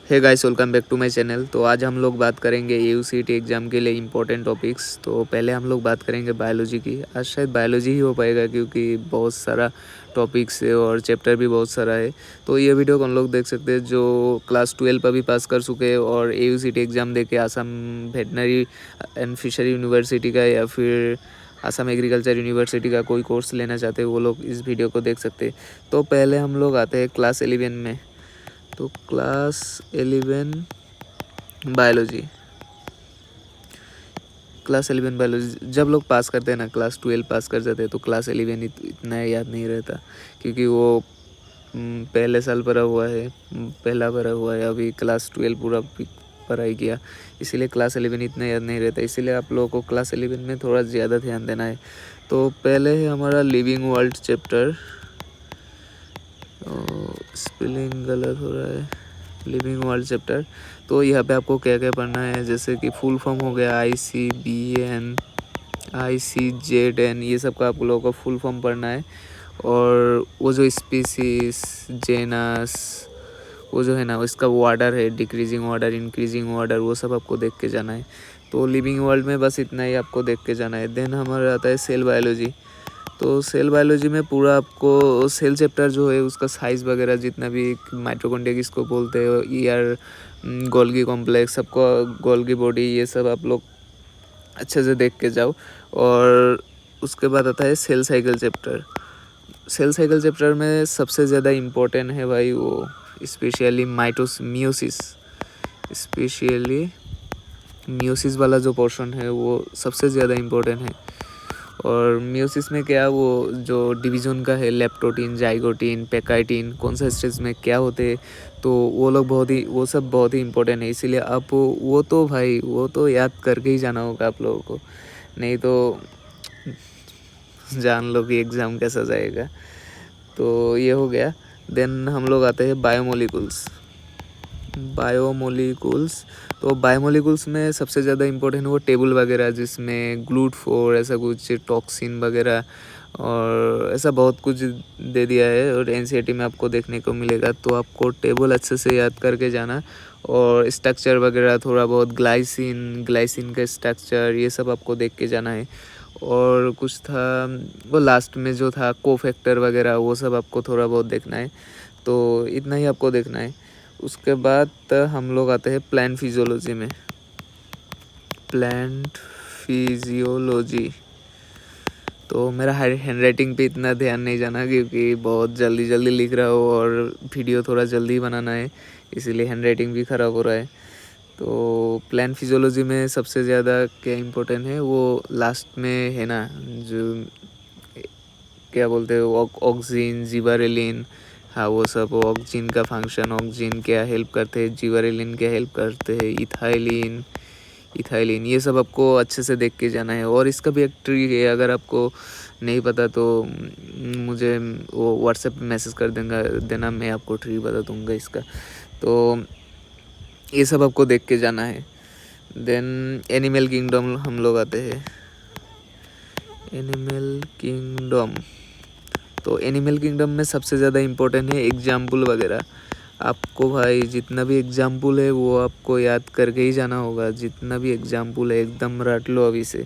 Hey guys, welcome back to my channel. तो आज हम लोग बात करेंगे AUCT एग्ज़ाम के लिए इम्पोर्टेंट टॉपिक्स। तो पहले हम लोग बात करेंगे बायोलॉजी की। आज शायद बायोलॉजी ही हो पाएगा क्योंकि बहुत सारा टॉपिक्स है और चैप्टर भी बहुत सारा है। तो ये वीडियो को हम लोग देख सकते हैं जो क्लास 12 पर भी पास कर चुके हैं और AUCT एग्ज़ाम दे के Assam veterinary and fishery university का या फिर आसाम एग्रीकल्चर यूनिवर्सिटी का कोई कोर्स लेना चाहते हैं वो लोग इस वीडियो को देख सकते हैं। तो पहले हम लोग आते हैं क्लास 11 में। तो क्लास 11 बायोलॉजी। क्लास 11 बायोलॉजी जब लोग पास करते हैं ना, क्लास 12 पास कर जाते हैं तो क्लास 11 इतना याद नहीं रहता क्योंकि वो पहले साल पढ़ा हुआ है, पहला पढ़ा हुआ है, अभी क्लास 12 पूरा पढ़ाई किया, इसीलिए क्लास 11 इतना याद नहीं रहता। इसीलिए आप लोगों को क्लास 11 में थोड़ा ज़्यादा ध्यान देना है। तो पहले है हमारा लिविंग वर्ल्ड चैप्टर। स्पेलिंग गलत हो रहा है, लिविंग वर्ल्ड चैप्टर। तो यहाँ पे आपको क्या क्या पढ़ना है, जैसे कि फुल फॉर्म हो गया ICBN, ICZN, ये सब का आप लोगों को फुल फॉर्म पढ़ना है। और वो जो स्पीसीज, जेनस, वो जो है ना इसका ऑर्डर है, डिक्रीजिंग ऑर्डर, इंक्रीजिंग ऑर्डर, वो सब आपको देख के जाना है। तो लिविंग वर्ल्ड में बस इतना ही आपको देख के जाना है। देन हमारा आता है सेल बायोलॉजी। तो सेल बायोलॉजी में पूरा आपको सेल चैप्टर जो है उसका साइज़ वगैरह जितना भी, माइटोकॉन्ड्रिया किसको बोलते हो, ईआर, गोल्गी कॉम्प्लेक्स, सबको गोल्गी बॉडी, ये सब आप लोग अच्छे से देख के जाओ। और उसके बाद आता है cell cycle chapter. Cell cycle chapter में सबसे ज़्यादा इम्पोर्टेंट है भाई वो स्पेशली मियोसिस, स्पेशली मियोसिस वाला जो पोर्शन है वो सबसे ज़्यादा इम्पोर्टेंट है। और मियोसिस में क्या, वो जो डिवीज़न का है, लेप्टोटीन, जाइगोटीन, पेकाइटिन, कौन सा स्टेज में क्या होते हैं, तो वो सब बहुत ही इम्पोर्टेंट है। इसीलिए आप वो तो भाई वो तो याद करके ही जाना होगा आप लोगों को, नहीं तो जान लो कि एग्ज़ाम कैसा जाएगा। तो ये हो गया। देन हम लोग आते हैं बायोमोलिकुल्स। बायोमोलिकुल्स, तो बायोमोलिकुल्स में सबसे ज़्यादा इम्पोर्टेंट वो टेबल वगैरह, जिसमें ग्लूट4 ऐसा कुछ, टॉक्सिन वगैरह और ऐसा बहुत कुछ दे दिया है और NCERT में आपको देखने को मिलेगा। तो आपको टेबल अच्छे से याद करके जाना और स्ट्रक्चर वगैरह थोड़ा बहुत, ग्लाइसिन का स्ट्रक्चर, ये सब आपको देख के जाना है। और कुछ था वो लास्ट में जो था कोफैक्टर वगैरह, वो सब आपको थोड़ा बहुत देखना है। तो इतना ही आपको देखना है। उसके बाद हम लोग आते हैं प्लांट फिजियोलॉजी में। प्लांट फिजियोलॉजी, तो मेरा हैंड राइटिंग पे इतना ध्यान नहीं जाना क्योंकि बहुत जल्दी जल्दी लिख रहा हूँ और वीडियो थोड़ा जल्दी बनाना है, इसीलिए हैंड राइटिंग भी ख़राब हो रहा है। तो प्लांट फिजियोलॉजी में सबसे ज़्यादा क्या इम्पोर्टेंट है, वो लास्ट में है ना, जो क्या बोलते हैं, ऑक्सीन, जिबरेलिन, हाँ वो सब, ऑक्सीजन का फंक्शन, ऑक्सीजन क्या हेल्प करते हैं, जिबरेलिन क्या हेल्प करते हैं, इथाइलिन, ये सब आपको अच्छे से देख के जाना है। और इसका भी एक ट्रिक है, अगर आपको नहीं पता तो मुझे वो व्हाट्सएप पे मैसेज कर देना, मैं आपको ट्रिक बता दूंगा इसका। तो ये सब आपको देख के जाना है। देन एनिमल किंगडम हम लोग आते हैं। एनिमल किंगडम, तो एनिमल किंगडम में सबसे ज़्यादा इम्पोर्टेंट है एग्जाम्पल वगैरह। आपको भाई जितना भी एग्जाम्पल है वो आपको याद करके ही जाना होगा, जितना भी एग्जाम्पल है एकदम रट लो अभी से।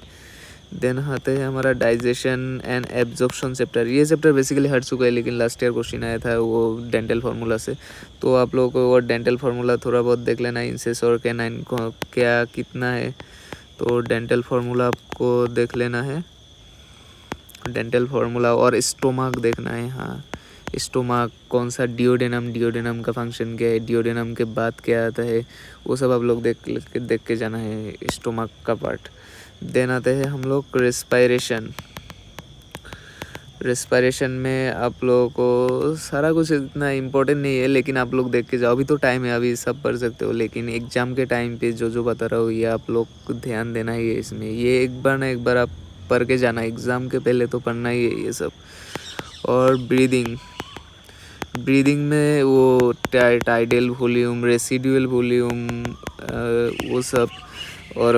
देन आते हैं हमारा डाइजेशन एंड एब्जॉर्प्शन चैप्टर। ये चैप्टर बेसिकली हट चुका है लेकिन लास्ट ईयर क्वेश्चन आया था वो डेंटल फार्मूला से। तो आप लोगों को वो डेंटल फार्मूला थोड़ा बहुत देख लेना, इंसेस और कैनाइन को क्या कितना है, तो डेंटल फार्मूला आपको देख लेना है, डेंटल फार्मूला। और स्टोमक देखना है, हाँ स्टोमक कौन सा, डिओडेनम का फंक्शन क्या है, डिओडेनम के बाद क्या आता है, वो सब आप लोग देख के जाना है, स्टोमक का पार्ट। देन आते हैं हम लोग रेस्पिरेशन में आप लोगों को सारा कुछ इतना इम्पोर्टेंट नहीं है लेकिन आप लोग देख के जाओ, अभी तो टाइम है, अभी सब पढ़ सकते हो, लेकिन एग्ज़ाम के टाइम पे जो बता रहा हूँ ये आप लोग को ध्यान देना ही है इसमें। ये एक बार आप पढ़ के जाना, एग्ज़ाम के पहले तो पढ़ना ही है ये सब। और ब्रीदिंग में वो टाइडल वॉल्यूम, रेसिडुअल वॉल्यूम, वो सब, और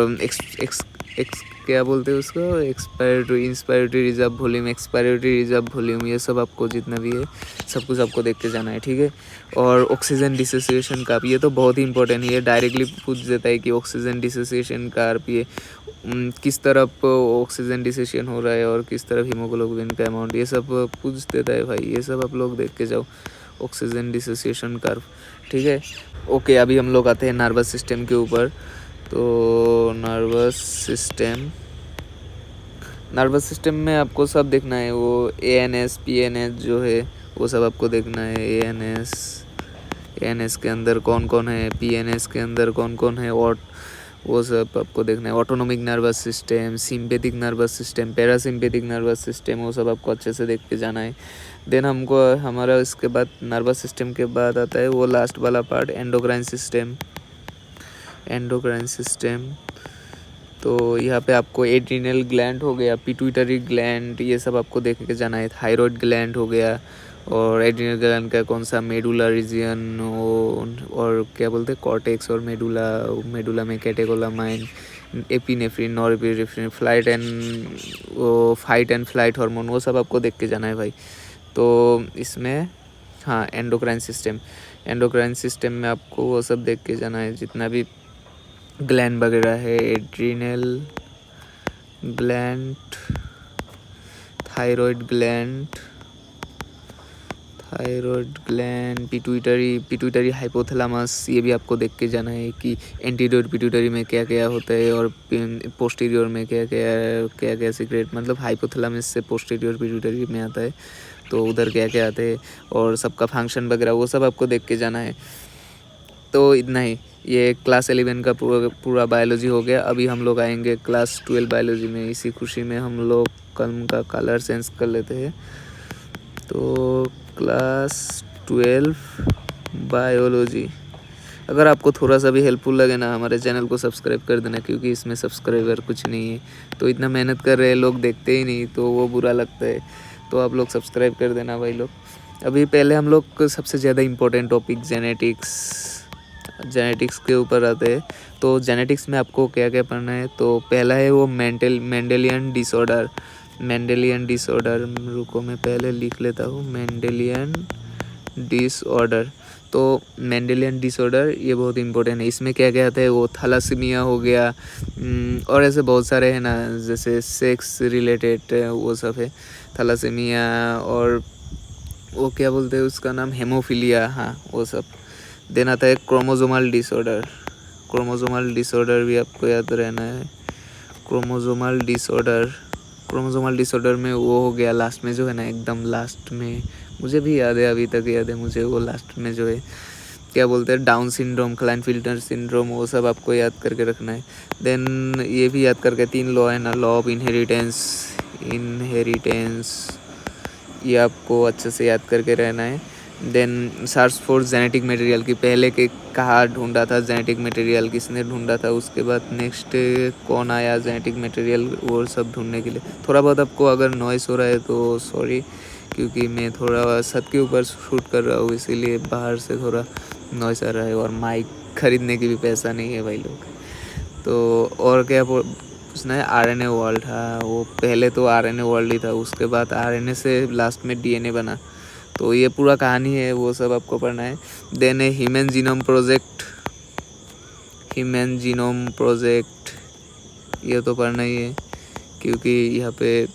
क्या बोलते हैं उसको, expiratory, inspiratory reserve volume, expiratory reserve volume, ये सब आपको जितना भी है सब कुछ आपको देख के जाना है, ठीक है। और ऑक्सीजन डिसोसिएशन कर्व, ये तो बहुत ही इंपॉर्टेंट है, ये डायरेक्टली पूछ देता है कि ऑक्सीजन डिसोसिएशन कर्व ये किस तरफ ऑक्सीजन डिसोसिएशन हो रहा है और किस तरफ हीमोग्लोबिन का अमाउंट, ये सब पूछ देता है भाई, ये सब आप लोग देख के जाओ, ऑक्सीजन डिसोसिएशन कर्व, ठीक है। ओके, अभी हम लोग आते हैं नर्वस सिस्टम के ऊपर। तो नर्वस सिस्टम में आपको सब देखना है, वो ANS PNS जो है वो सब आपको देखना है। ANS के अंदर कौन कौन है, PNS के अंदर कौन कौन है, और वो सब आपको देखना है। Autonomic nervous system, sympathetic nervous system, parasympathetic nervous system, वो सब आपको अच्छे से देख के जाना है। देन हमको हमारा इसके बाद नर्वस सिस्टम के बाद आता है वो लास्ट वाला पार्ट, एंडोक्राइन सिस्टम। तो यहाँ पे आपको एड्रिनल ग्लैंड हो गया, पिट्यूटरी ग्लैंड, ये सब आपको देख के जाना है। थायराइड ग्लैंड हो गया, और एड्रिनल ग्लैंड का कौन सा, मेडुला रीजन, और क्या बोलते हैं, कॉर्टेक्स और मेडुला में catecholamine, epinephrine, norepinephrine, fight and flight hormone, वो सब आपको देख के जाना है भाई। तो इसमें हाँ, एंडोक्राइन सिस्टम में आपको वो सब देख के जाना है, जितना भी ग्लैंड वगैरह है, adrenal gland, thyroid gland, pituitary hypothalamus, ये भी आपको देख के जाना है कि एंटीरियर पिट्यूटरी में क्या क्या होता है और पोस्टीरियर में क्या क्या सीक्रेट, मतलब हाइपोथैलेमस से पोस्टीरियर पिट्यूटरी में आता है, तो उधर क्या क्या आते हैं और सबका फंक्शन वगैरह वो सब आपको देख के जाना है। तो इतना ही, ये क्लास 11 का पूरा बायोलॉजी हो गया। अभी हम लोग आएंगे क्लास 12 बायोलॉजी में। इसी खुशी में हम लोग कल का कलर सेंस कर लेते हैं। तो क्लास 12 बायोलॉजी, अगर आपको थोड़ा सा भी हेल्पफुल लगे ना, हमारे चैनल को सब्सक्राइब कर देना, क्योंकि इसमें सब्सक्राइबर कुछ नहीं है, तो इतना मेहनत कर रहे हैं लोग, देखते ही नहीं, तो वो बुरा लगता है। तो आप लोग सब्सक्राइब कर देना भाई लोग। अभी पहले हम लोग सबसे ज़्यादा इम्पोर्टेंट टॉपिक जेनेटिक्स के ऊपर आते हैं। तो जेनेटिक्स में आपको क्या क्या पढ़ना है, तो पहला है वो मेंडेलियन डिसऑर्डर, रुको मैं पहले लिख लेता हूँ, मेंडेलियन डिसऑर्डर। तो मेंडेलियन डिसऑर्डर ये बहुत इंपॉर्टेंट है। इसमें क्या क्या आता है, वो थैलासीमिया हो गया, और ऐसे बहुत सारे हैं ना, जैसे सेक्स रिलेटेड वो सब है, थैलासीमिया, और वो क्या बोलते हैं उसका नाम, हेमोफीलिया, हाँ वो सब। देन आता है क्रोमोसोमल डिसऑर्डर भी आपको याद रहना है। क्रोमोसोमल डिसऑर्डर में वो हो गया लास्ट में जो है ना, एकदम लास्ट में, मुझे भी याद है, अभी तक याद है मुझे, वो लास्ट में जो है क्या बोलते हैं, डाउन सिंड्रोम, क्लाइनफिल्टर सिंड्रोम, वो सब आपको याद करके रखना है। देन ये भी याद करके 3 लॉ है ना, लॉ ऑफ इनहेरिटेंस, ये आपको अच्छे से याद करके रहना है। Then search for genetic material, की पहले के कहाँ ढूंढा था जेनेटिक मटेरियल, किसने ढूंढा था, उसके बाद नेक्स्ट कौन आया जेनेटिक मटेरियल, वो सब ढूंढने के लिए। थोड़ा बहुत आपको अगर नॉइस हो रहा है तो सॉरी, क्योंकि मैं थोड़ा छत के ऊपर शूट कर रहा हूँ, इसीलिए बाहर से थोड़ा नॉइस आ रहा है, और माइक खरीदने की भी पैसा नहीं है भाई लोग। तो और क्या पूछना है, RNA वर्ल्ड, हाँ वो पहले तो RNA वर्ल्ड ही था, उसके बाद RNA से लास्ट में DNA बना, तो ये पूरा कहानी है, वो सब आपको पढ़ना है। देन है ह्यूमन जीनोम प्रोजेक्ट, ये तो पढ़ना ही है, क्योंकि यहाँ पे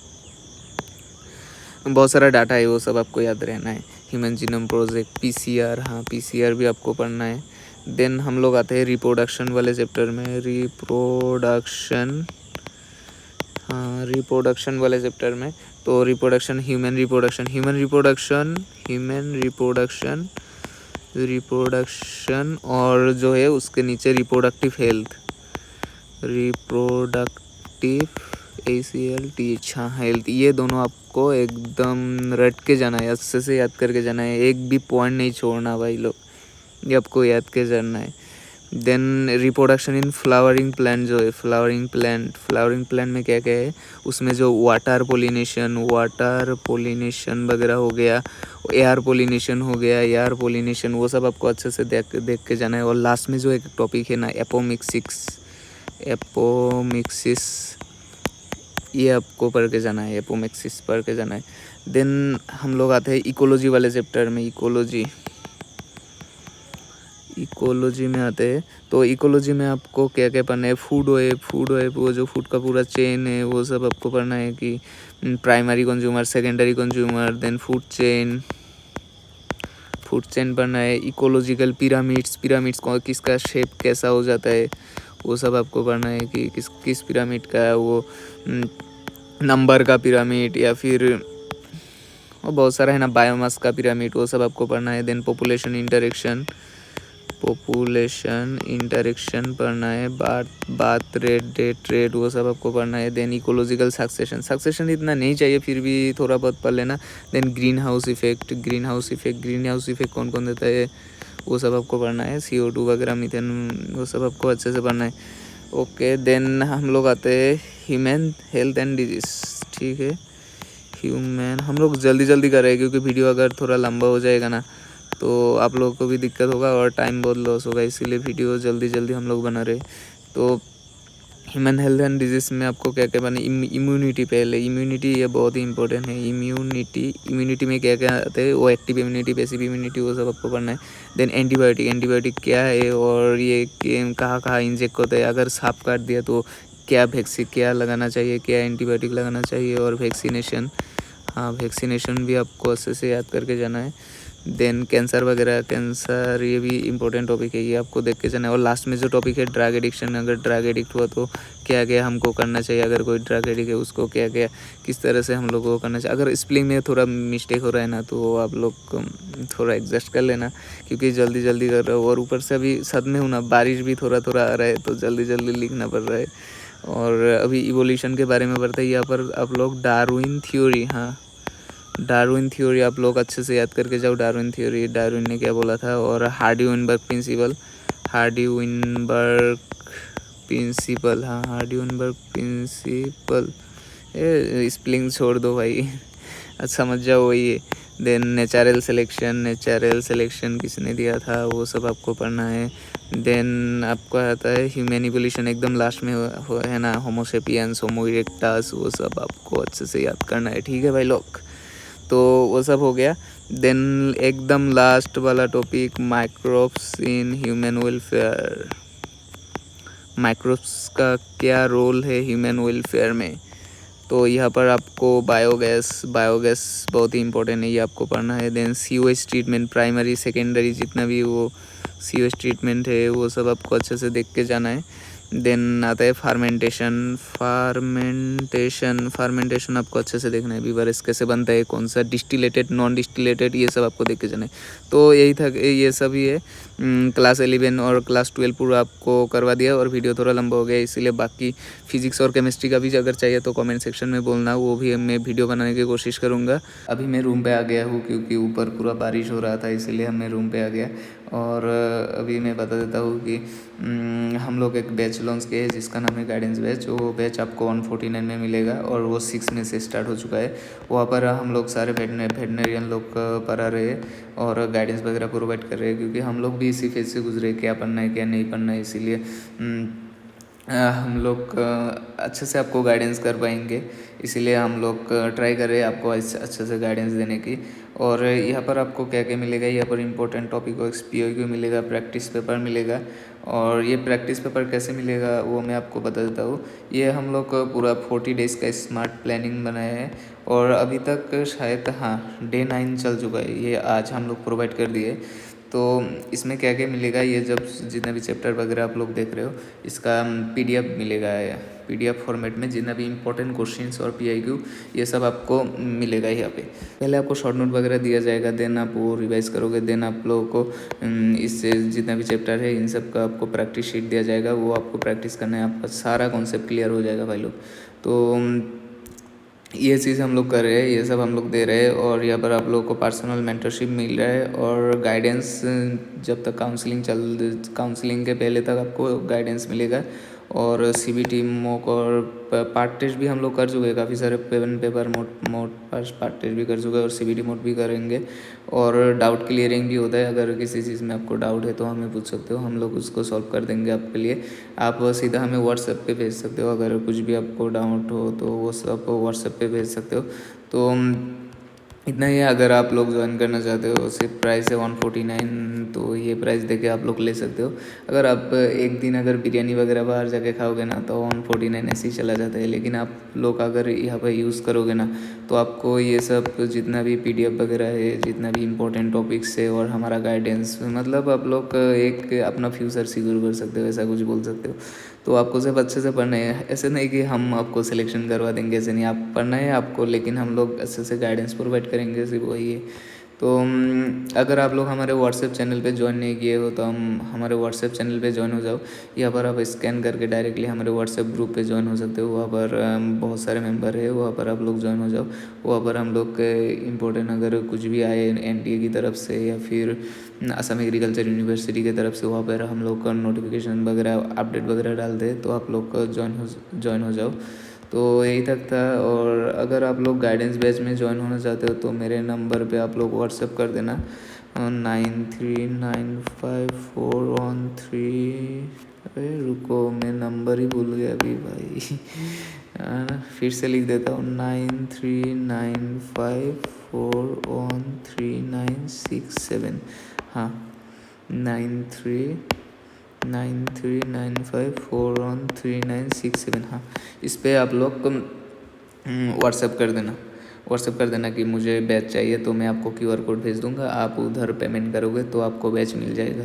बहुत सारा डाटा है, वो सब आपको याद रहना है। ह्यूमन जीनोम प्रोजेक्ट, PCR, हाँ PCR भी आपको पढ़ना है। देन हम लोग आते हैं रिप्रोडक्शन वाले चैप्टर में, रिप्रोडक्शन वाले चैप्टर में। तो ह्यूमन रिप्रोडक्शन, और जो है उसके नीचे रिप्रोडक्टिव हेल्थ, ये दोनों आपको एकदम रट के जाना है, अच्छे से याद करके जाना है, एक भी पॉइंट नहीं छोड़ना भाई लोग, ये आपको याद के जाना है। Then reproduction in flowering plant, जो है फ्लावरिंग प्लांट में क्या क्या है, उसमें जो वाटर पोलिनेशन वगैरह हो गया, एयर पोलिनेशन हो गया, वो सब आपको अच्छे से देख के जाना है। और लास्ट में जो एक टॉपिक है ना, एपोमिक्सिस, ये आपको पढ़ के जाना है, एपोमेक्सिस पढ़ के जाना है। देन हम लोग आते हैं इकोलॉजी वाले चैप्टर में। इकोलॉजी में आते हैं तो इकोलॉजी में आपको क्या क्या पढ़ना है, फूड वेब वो जो फूड का पूरा चेन है वो सब आपको पढ़ना है कि primary consumer, secondary consumer, then food chain पढ़ना है। इकोलॉजिकल पिरामिड्स को किसका शेप कैसा हो जाता है वो सब आपको पढ़ना है कि किस पिरामिड का है वो, नंबर का पिरामिड या फिर और बहुत सारा है ना, बायोमास का पिरामिड, वो सब आपको पढ़ना है। देन पॉपुलेशन इंटरेक्शन पढ़ना है। बात रेट, डेट रेट, वो सब आपको पढ़ना है। देन इकोलॉजिकल सक्सेशन इतना नहीं चाहिए, फिर भी थोड़ा बहुत पढ़ लेना। देन ग्रीन हाउस इफेक्ट कौन कौन देता है वो सब आपको पढ़ना है। CO2 वगैरह, मीथेन, वो सब आपको अच्छे से पढ़ना है। ओके, देन हम लोग आते हैं ह्यूमन हेल्थ एंड डिजीज। ठीक है, हम लोग जल्दी कर रहे हैं क्योंकि वीडियो अगर थोड़ा लंबा हो जाएगा ना तो आप लोगों को भी दिक्कत होगा और टाइम बहुत लॉस होगा, इसीलिए वीडियो जल्दी हम लोग बना रहे। तो ह्यूमन हेल्थ एंड डिजीज में आपको क्या क्या बने, इम्यूनिटी, पहले इम्यूनिटी ये बहुत ही इंपॉर्टेंट है। इम्यूनिटी में क्या क्या आते हैं वो, एक्टिव इम्यूनिटी, पैसिव इम्यूनिटी, वो सब आपको पढ़ना है। देन एंटीबायोटिक क्या है और ये कहाँ कहाँ इंजेक्ट होता है, अगर सांप काट दिया तो क्या लगाना चाहिए, क्या एंटीबायोटिक लगाना चाहिए, और वैक्सीनेशन भी आपको अच्छे से याद करके जाना है। देन कैंसर ये भी इम्पोर्टेंट टॉपिक है, ये आपको देख के जाना है। और लास्ट में जो टॉपिक है ड्रग एडिक्शन, अगर ड्रग एडिक्ट हुआ तो क्या क्या हमको करना चाहिए, अगर कोई ड्रग एडिक्ट है उसको क्या क्या किस तरह से हम लोग को करना चाहिए। अगर स्पेलिंग में थोड़ा मिस्टेक हो रहा है ना तो आप लोग थोड़ा एडजस्ट कर लेना क्योंकि जल्दी कर रहे हो, और ऊपर से अभी सद में हूँ ना, बारिश भी थोड़ा आ रहा है तो जल्दी लिखना पड़ रहा है। और अभी इवोल्यूशन के बारे में पढ़ते हैं यहाँ पर आप लोग। डार्विन थ्योरी आप लोग अच्छे से याद करके जाओ। डार्विन ने क्या बोला था, और हार्डी-वेनबर्ग प्रिंसिपल। स्पेलिंग छोड़ दो भाई अच्छा समझ जाओ वही है। देन नेचुरल सिलेक्शन किसने दिया था वो सब आपको पढ़ना है। देन आपको आता है ह्यूमन इवोल्यूशन, एकदम लास्ट में है ना, होमोसेपियंस, होमो इरेक्टस, वो सब आपको अच्छे से याद करना है। ठीक है भाई लोग, तो वो सब हो गया। देन एकदम लास्ट वाला topic, microbes in human welfare. Microbes का क्या रोल है ह्यूमन वेलफेयर में, तो यहाँ पर आपको बायोगैस बहुत ही इंपॉर्टेंट है, ये आपको पढ़ना है। Then sewage treatment, primary secondary जितना भी वो सीवेज ट्रीटमेंट है वो सब आपको अच्छे से देख के जाना है। देन आता है फार्मेंटेशन आपको अच्छे से देखना है। बीवरेज कैसे बनता है, कौन सा डिस्टिलेटेड, नॉन डिस्टिलेटेड, ये सब आपको देख के जाना है। तो यही था, ये सब ही है। क्लास 11 और क्लास 12 पूरा आपको करवा दिया, और वीडियो थोड़ा लंबा हो गया इसीलिए। बाकी फिजिक्स और केमिस्ट्री का भी अगर चाहिए तो कमेंट सेक्शन में बोलना, वो भी मैं वीडियो बनाने की कोशिश करूँगा। अभी मैं रूम पे आ गया हूँ क्योंकि ऊपर पूरा बारिश हो रहा था, इसीलिए मैं रूम पे आ गया। और अभी मैं बता देता हूँ कि हम लोग एक बैच लॉन्च किए हैं जिसका नाम है गाइडेंस बैच। वो बैच आपको 149 में मिलेगा और वो 6 में से स्टार्ट हो चुका है। वहाँ पर हम लोग सारे वेटनरियन लोग पढ़ा रहे हैं और गाइडेंस वगैरह प्रोवाइड कर रहे हैं, क्योंकि हम लोग भी इसी फेज से गुजरे, क्या पढ़ना है क्या नहीं पढ़ना है, इसीलिए हम लोग अच्छे से आपको गाइडेंस कर पाएंगे। इसीलिए हम लोग ट्राई कर रहे हैं आपको अच्छे से गाइडेंस देने की। और यहाँ पर आपको क्या क्या मिलेगा, यहाँ पर इंपॉर्टेंट टॉपिक POQ मिलेगा, प्रैक्टिस पेपर मिलेगा। और ये प्रैक्टिस पेपर कैसे मिलेगा वो मैं आपको बता देता हूँ। ये हम लोग पूरा 40 डेज़ का स्मार्ट प्लानिंग बनाया है, और अभी तक शायद Day 9 चल चुका है, ये आज हम लोग प्रोवाइड कर दिए। तो इसमें क्या क्या मिलेगा, ये जब जितना भी चैप्टर वगैरह आप लोग देख रहे हो इसका PDF मिलेगा, PDF फॉर्मेट में जितना भी इंपॉर्टेंट क्वेश्चंस और PIQ ये सब आपको मिलेगा यहाँ पे। पहले आपको शॉर्ट नोट वगैरह दिया जाएगा, देन आप वो रिवाइज करोगे, देन आप लोगों को इससे जितना भी चैप्टर है इन सब का आपको प्रैक्टिस शीट दिया जाएगा, वो आपको प्रैक्टिस करना है, आपका सारा कॉन्सेप्ट क्लियर हो जाएगा भाई लोग। तो ये चीज़ हम लोग कर रहे हैं, ये सब हम लोग दे रहे हैं। और यहाँ पर आप लोगों को पर्सनल मेंटरशिप मिल रहा है और गाइडेंस, जब तक काउंसलिंग के पहले तक आपको गाइडेंस मिलेगा। और CBT मॉक और पार्ट टेस्ट भी हम लोग कर चुके हैं, काफ़ी सारे पेपर मोड पार्ट टेस्ट भी कर चुके हैं और CBT मोड भी करेंगे। और डाउट क्लियरिंग भी होता है। अगर किसी चीज़ में आपको डाउट है तो हमें पूछ सकते हो, हम लोग उसको सॉल्व कर देंगे आपके लिए। आप सीधा हमें व्हाट्सएप पे भेज सकते हो, अगर कुछ भी आपको डाउट हो तो वो सब व्हाट्सएप पे भेज सकते हो। तो इतना ही है। अगर आप लोग ज्वाइन करना चाहते हो, सिर्फ प्राइस है 149, तो ये प्राइस देके आप लोग ले सकते हो। अगर आप एक दिन अगर बिरयानी वगैरह बाहर जाके खाओगे ना तो 149 ऐसे ही चला जाता है, लेकिन आप लोग अगर यहाँ पर यूज़ करोगे ना तो आपको ये सब जितना भी PDF वगैरह है, जितना भी इम्पोर्टेंट टॉपिक्स है और हमारा गाइडेंस, मतलब आप लोग एक अपना फ्यूचर सिक्योर कर सकते हो, ऐसा कुछ बोल सकते हो। तो आपको सिर्फ अच्छे से पढ़ना है, ऐसे नहीं कि हम आपको सिलेक्शन करवा देंगे, ऐसे नहीं। आप पढ़ना है आपको, लेकिन हम लोग अच्छे से गाइडेंस प्रोवाइड करेंगे, सिर्फ वही है। तो अगर आप लोग हमारे व्हाट्सएप चैनल पे ज्वाइन नहीं किए हो तो हम हमारे व्हाट्सएप चैनल पे ज्वाइन हो जाओ। यहाँ पर आप स्कैन करके डायरेक्टली हमारे व्हाट्सएप ग्रुप पे ज्वाइन हो सकते हो। वहाँ पर बहुत सारे मेंबर है, वहाँ पर आप लोग ज्वाइन हो जाओ। वहाँ पर हम लोग के इम्पोर्टेंट अगर कुछ भी आए NTA की तरफ से या फिर असम एग्रीकल्चर यूनिवर्सिटी की तरफ से, वहाँ पर हम लोग का नोटिफिकेशन वगैरह अपडेट वगैरह डालते हैं, तो आप लोग का ज्वाइन हो जाओ। तो यही तक था। और अगर आप लोग गाइडेंस बैच में ज्वाइन होना चाहते हो तो मेरे नंबर पे आप लोग व्हाट्सएप कर देना 939541 3। अरे रुको, मैं नंबर ही भूल गया अभी भाई। फिर से लिख देता हूँ 9395413967। हाँ, 9395413967। हाँ, इस पे आप लोग व्हाट्सएप कर देना। कि मुझे बैच चाहिए, तो मैं आपको QR कोड भेज दूँगा, आप उधर पेमेंट करोगे तो आपको बैच मिल जाएगा।